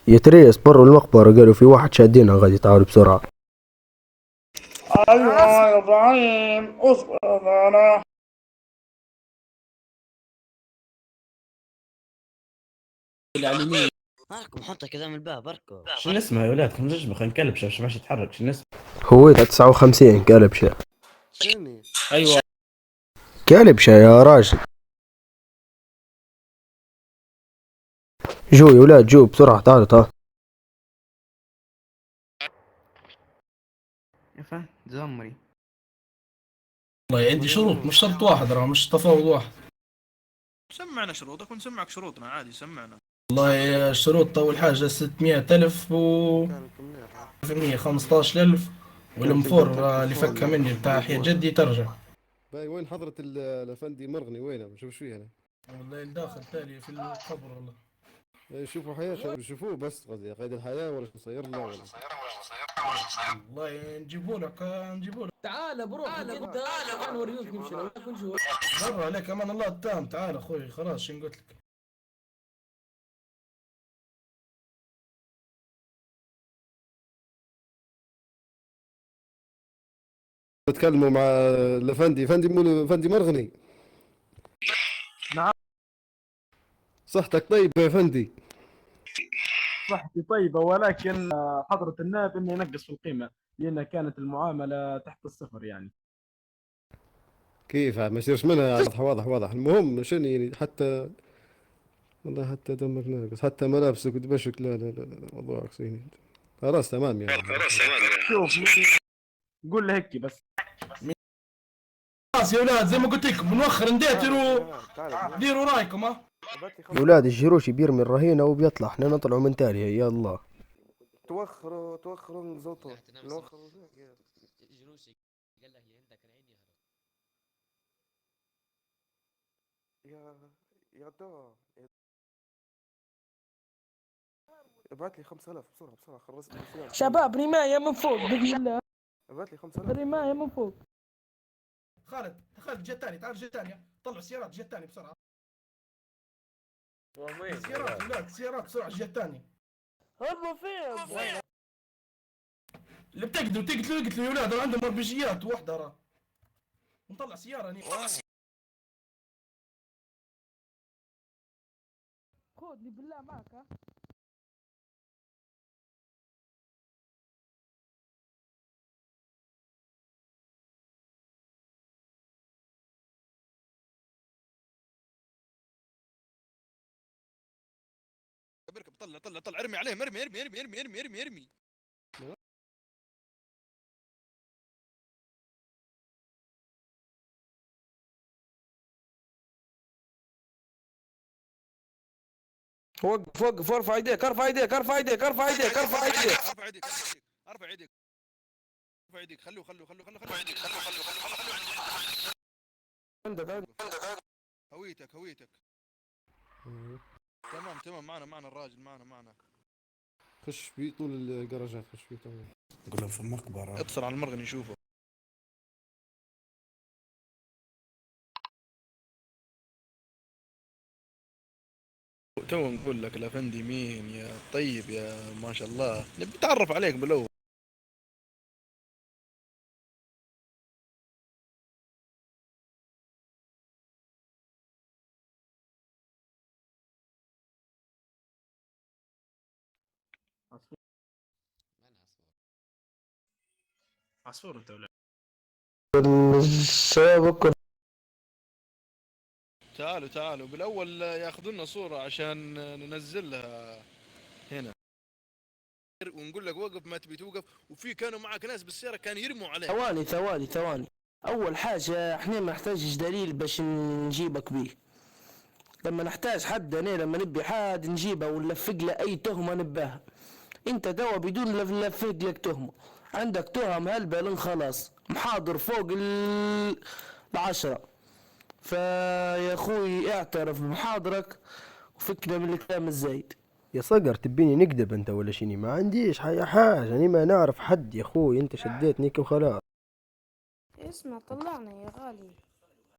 يا تريس بروا المقبرة قالوا في واحد شادينها غادي تعالوا بسرعة. ايوه يا ابراهيم اصبر انا. مالكم حطه كذا من الباب اركض. شنو اسمه يا ولاد؟ خلينا نجبخ نكلبش باش باش يتحرك. شنو اسمه؟ هويتها 59 كلبشة. شنو؟ ايوه كلبشة يا راجل. جو يا ولاد جو بسرعة تعالوا تعالوا. يا فهد زمري. والله عندي شروط، مش شرط واحد، راه مش تفاوض واحد. سمعنا شروطك ونسمعك شروطنا عادي سمعنا. والله الشروط أول حاجة 600,000 و 15,000 والمفور اللي فكها مني بتاع حياة جدي ترجع. باي وين حضرة الافندي مرغني وينه؟ ما نشوفش فيه انا. والله الداخل تالي في القبر والله. يشوفوا حياته يشوفوه بس قيد الحياة ولا شو صير له ولا. والله نجيبوا لك تعال بروح تعال نوريك نمشي لو كل شيء. برا عليك امان الله التام. تعال اخوي خلاص شنو قلت لك. تكلموا مع الافندي افندي مرغني. نعم. صحتك طيبة يا افندي؟ صحتي طيبة ولكن حضرة النائب انه ينقص في القيمة لان كانت المعاملة تحت الصفر يعني. كيف ما يصيرش منها؟ واضح. المهم شنو يعني حتى والله حتى دمك ناقص حتى ملابسك ودبشك. لا موضوع عكسين. خلاص تمام يعني. شوف قول له هيك بس. خلاص يا ولاد زي ما قلت لكم بنوخر ندير ديروا رايكم. يا ولاد الجروشي بيرمي الرهينة وبيطلع، احنا نطلعوا من تالي. يا الله توخروا نزوطوا نوخروا جروسي قال له عندك العين يهرب. يا دو ابعت لي 5000 بسرعة خلص. شباب رماية من فوق بإذن الله. ابعت لي 5000 رماية من فوق. خالد الجهة الثانية، تعال الجهة الثانية، طلعوا السيارات الجهة الثانية بسرعة. السيارات ولاد السيارات بسرعة الجهة الثانية. هربوا فين؟ اللي بتقدروا تقتلوا يا ولاد، عندهم اربجيات وحدة راه. نطلع سيارة هني. خذني بالله معك ها. بركب طلع ارمي عليهم ارمي. وقف ارفع ايديك ارفع ايديك خلوا هويتك. تمام معنا الراجل معنا. خش بيه طول الجراجات خش بيه تمام. قول لهم في المقبرة. اتصل على المرغني يشوفه. تو نقول لك الافندي مين يا طيب يا ما شاء الله، نبي نتعرف عليك بالاول. عصفور انت ولا تعالوا بالاول ياخذوا لنا صورة عشان ننزلها هنا ونقول لك وقف ما تبي توقف. وفي كانوا معك ناس بالسيارة كانوا يرموا عليك. ثواني. اول حاجة احنا ما نحتاجش دليل باش نجيبك بيه. لما نحتاج حد هنا لما نبي حد نجيبه ونلفق له اي تهمة نباها. انت توا بدون نلفق لك تهمة عندك تهم هلبل خلاص محاضر فوق 10. فيا اخوي اعترف بمحاضرك وفكنا من الكلام الزايد. يا صقر تبيني نكذب انت ولا شني؟ ما عنديش حاجة اني ما نعرف حد يا اخوي، انت شديتني وخلاص. اسمع طلعنا يا غالي.